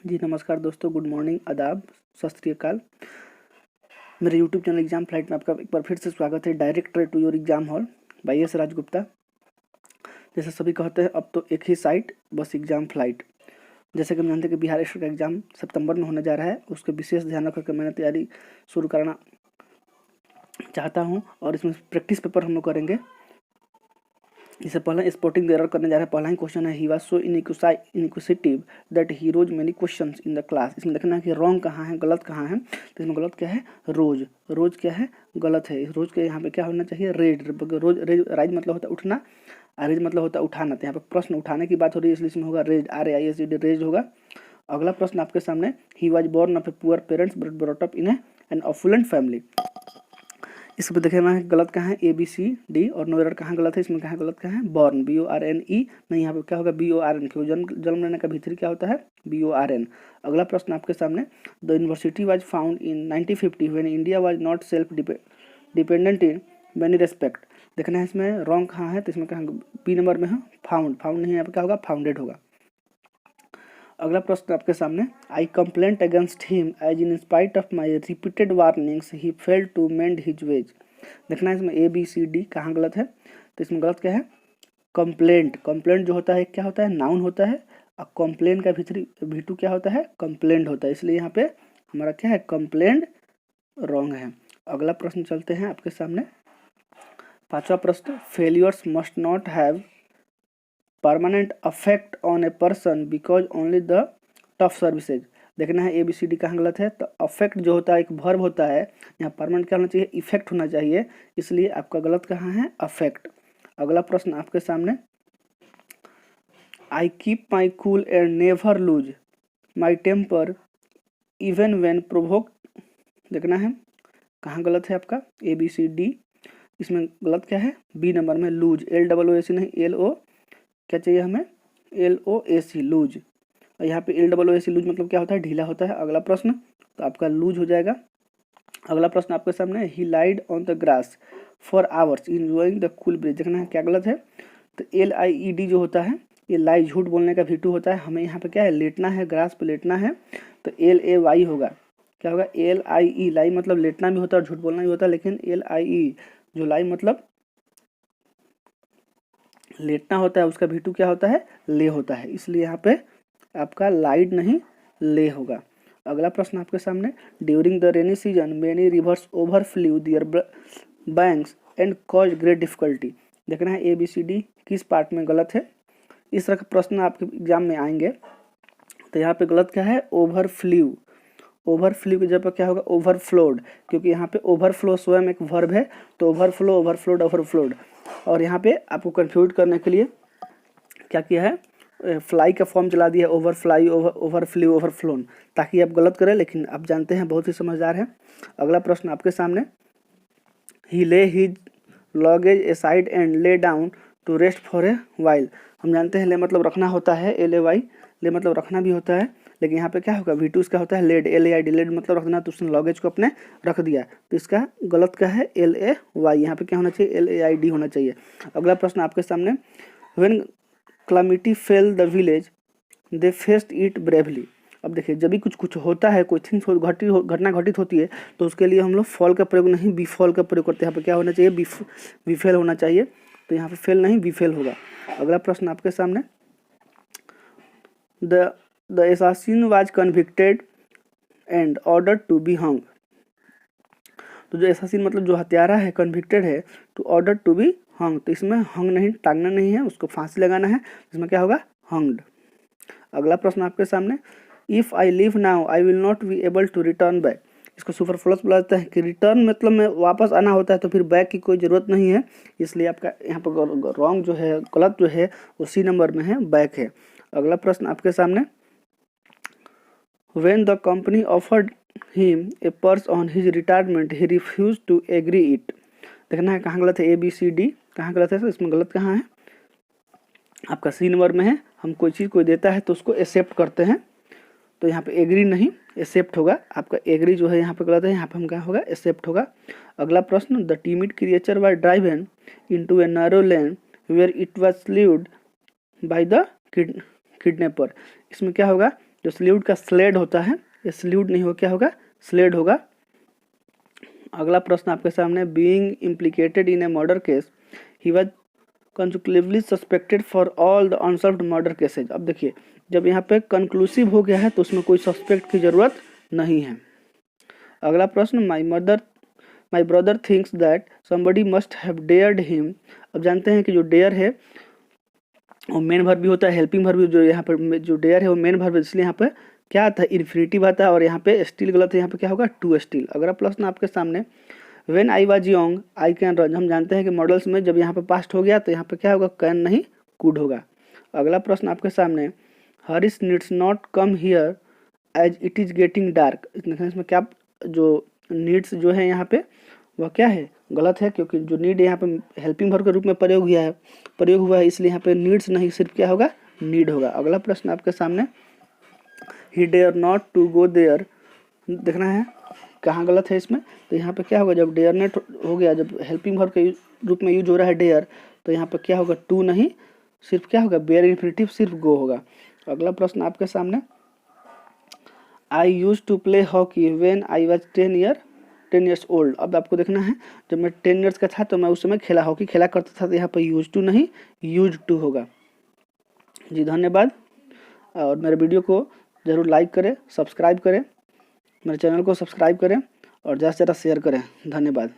जी नमस्कार दोस्तों, good morning, आदाब, सत श्री अकाल। मेरे यूट्यूब चैनल एग्जाम फ्लाइट में आपका एक बार फिर से स्वागत है। Direct to your exam hall by S Rajgupta. जैसे सभी कहते हैं, अब तो एक ही साइट, बस एग्जाम फ्लाइट। जैसे कि हम जानते हैं कि बिहार स्टेट का एग्जाम सितंबर में होने जा रहा है, उसके विशेष ध्यान रखकर मैंने तैयारी शुरू करना चाहता हूँ और इसमें प्रैक्टिस पेपर हम लोग करेंगे। इससे पहले स्पोर्टिंग एरर करने जा रहे हैं। पहला ही क्वेश्चन है, he was so inquisitive that he rose many questions in the class. इसमें देखना है कि रॉन्ग कहाँ है, गलत कहाँ है। तो इसमें गलत क्या है, रोज। रोज क्या है, गलत है। रोज के यहाँ पे क्या होना चाहिए, रेड। रोज रेज, राइज मतलब होता है उठना, रेज मतलब होता है उठाना। तो यहाँ पे प्रश्न उठाने की बात हो रही है, इसलिए इसमें होगा रेज, RAISED, रेज होगा। अगला प्रश्न आपके सामने, he was born of a poor parents but brought up in an opulent family. इसमें देखना है गलत कहाँ है, ABCD, और नो एरर कहाँ गलत है, इसमें कहाँ गलत कहाँ है, बॉर्न, BORNE नहीं, यहाँ पे क्या होगा, BORN, क्यों जन्म लेने का भीतरी क्या होता है, BORN। अगला प्रश्न आपके सामने, the university was found in 1950 when India was not self dependent in many respect. देखना है इसमें रॉन्ग कहाँ है, तो इसमें कहाँ B नंबर में है, फाउंड नहीं, यहाँ पे क्या होगा, फाउंडेड होगा। अगला प्रश्न आपके सामने, I complaint against him as in spite of my repeated warnings he failed to mend his ways. देखना है इसमें ABCD कहाँ गलत है, तो इसमें गलत क्या है, कंप्लेंट जो होता है क्या होता है, नाउन होता है, और कंप्लेन का V2 क्या होता है, कंप्लेंट होता है, इसलिए यहाँ पे हमारा क्या है, कंप्लेंट रॉन्ग है। अगला प्रश्न चलते हैं आपके सामने, पांचवा प्रश्न, failures must not have permanent affect on a person because only the tough services. देखना है ABCD कहाँ गलत है, तो अफेक्ट जो होता है एक वर्ब होता है, यहाँ परमानेंट क्या होना चाहिए, इफेक्ट होना चाहिए, इसलिए आपका गलत कहाँ है, अफेक्ट। अगला प्रश्न आपके सामने, I keep my cool and never lose my temper even when provoked. देखना है कहाँ गलत है आपका, ABCD। इसमें गलत क्या है, B नंबर में, लूज, LOOC नहीं, LO क्या चाहिए हमें, LOAC, लूज। और यहाँ पे LOAC लूज मतलब क्या होता है, ढीला होता है। अगला प्रश्न तो आपका लूज हो जाएगा। अगला प्रश्न आपके सामने, he lied on the grass for hours enjoying the cool breeze. देखना है क्या गलत है, तो LIED जो होता है, ये लाई, झूठ बोलने का V2 होता है। हमें यहाँ पे क्या है, लेटना है, ग्रास पे लेटना है, तो LAY होगा। क्या होगा, LIE, लाई मतलब लेटना भी होता है और झूठ बोलना भी होता है, लेकिन LIE जो लाई मतलब लेटना होता है, उसका V2 क्या होता है, ले होता है, इसलिए यहाँ पे आपका लाइड नहीं, ले होगा। अगला प्रश्न आपके सामने, during the rainy season many rivers overflow their banks and cause great difficulty. देखना है ABCD किस पार्ट में गलत है। इस तरह के प्रश्न आपके एग्जाम में आएंगे, तो यहाँ पे गलत क्या है, ओवरफ्लू की जगह पर क्या होगा, ओवरफ्लोड, क्योंकि यहाँ पे ओवरफ्लो स्वयं एक वर्ब है, तो ओवरफ्लो, ओवरफ्लोड। और यहाँ पे आपको कंफ्यूज करने के लिए क्या किया है, फ्लाई का फॉर्म चला दिया, ओवरफ्लाई, ओवरफ्लू, ओवरफ्लोन, ताकि आप गलत करें, लेकिन आप जानते हैं बहुत ही समझदार हैं। अगला प्रश्न आपके सामने, he lay his luggage aside and lay down to rest for a while. हम जानते हैं ले मतलब रखना होता है, LAY, ले मतलब रखना भी होता है, लेकिन यहाँ पे क्या होगा, V2 इसका होता है लेड, LAID, लेड मतलब रखना, तो उसने लॉगेज को अपने रख दिया, तो इसका गलत क्या है, LAY, यहाँ पे क्या होना चाहिए, LAID होना चाहिए। अगला प्रश्न आपके सामने, when calamity fail the village they faced it bravely. अब देखिए, जब भी कुछ होता है, कोई थिंग्स घटना घटित होती है, तो उसके लिए हम लोग फॉल का प्रयोग नहीं, बिफॉल का प्रयोग करते हैं। यहाँ पे क्या होना चाहिए, बिफेल होना चाहिए, तो यहाँ पे फेल नहीं, बिफेल होगा। अगला प्रश्न आपके सामने, the assassin was convicted and ordered to be hung। तो जो assassin मतलब जो हत्यारा है, कन्विक्टेड है, to ordered to be hung, तो इसमें hung नहीं, टांगना नहीं है, उसको फांसी लगाना है, इसमें क्या होगा, hanged। अगला प्रश्न आपके सामने, if I leave now I will not be able to return back. इसको सुपरफ्लूअस बोला जाता है कि रिटर्न मतलब में वापस आना होता है, तो फिर बैक की कोई ज़रूरत नहीं है, इसलिए आपका यहाँ पर रॉन्ग जो है, गलत जो है, वो C नंबर में है, बैक है। अगला प्रश्न आपके सामने, when the company offered him a purse on his retirement he refused to agree it। देखना है कहाँ गलत है, ABCD कहाँ गलत है, तो इसमें गलत कहाँ है, आपका C नंबर में है। हम कोई चीज़ कोई देता है तो उसको एक्सेप्ट करते हैं, तो यहाँ पे एग्री नहीं, एक्सेप्ट होगा। आपका एग्री जो है यहाँ पे गलत है, यहाँ पे हम क्या होगा, एक्सेप्ट होगा। अगला प्रश्न, the timid creature was driven into a narrow lane where it was sleeved by the kidnapper. इसमें क्या होगा, जो सल्यूट का स्लेड होता है, ये सल्यूट नहीं हो, क्या होगा, स्लेड होगा। अगला प्रश्न आपके सामने, being implicated in A murder case he was conclusively suspected for all the unsolved murder cases. अब देखिए, जब यहाँ पे कंक्लूसिव हो गया है तो उसमें कोई सस्पेक्ट की जरूरत नहीं है। अगला प्रश्न, my brother thinks that somebody must have dared him. अब जानते हैं कि जो डेयर है वो मेन वर्ब भी होता है, हेल्पिंग वर्ब भी, जो यहाँ पर जो डेयर है वो मेन वर्ब है, इसलिए यहाँ पे क्या आता है, इन्फिनिटिव आता है, और यहाँ पे स्टिल गलत है, यहाँ पे क्या होगा, टू स्टिल। अगला प्रश्न आपके सामने, when I was young I can run. हम जानते हैं कि मॉडल्स में जब यहाँ पे पास्ट हो गया तो यहाँ पे क्या होगा, कैन नहीं कुड होगा। अगला प्रश्न आपके सामने, Harish needs not come here as it is getting dark. इसमें क्या, जो नीड्स जो है यहाँ पे वह क्या है, गलत है, क्योंकि जो नीड यहाँ पे हेल्पिंग वर्ब के रूप में प्रयोग हुआ है, इसलिए यहाँ पे नीड्स नहीं, सिर्फ क्या होगा, नीड होगा। अगला प्रश्न आपके सामने, he dare not to go there. देखना है कहाँ गलत है इसमें, तो यहाँ पे क्या होगा, जब डेयर नेट हो गया, जब हेल्पिंग वर्ब के रूप में यूज हो रहा है डेयर, तो यहाँ पे क्या होगा, टू नहीं, सिर्फ क्या होगा, बेयर इन्फिनिटिव, सिर्फ गो होगा। अगला प्रश्न आपके सामने, I use to play hockey when I was 10 years old. अब आपको देखना है, जब मैं 10 ईयर्स का था तो मैं उस समय हॉकी खेला करता था, तो यहाँ पर यूज टू नहीं, यूज टू होगा। जी धन्यवाद, और मेरे वीडियो को ज़रूर लाइक करें, सब्सक्राइब करें, मेरे चैनल को सब्सक्राइब करें और ज़्यादा से ज़्यादा शेयर करें। धन्यवाद।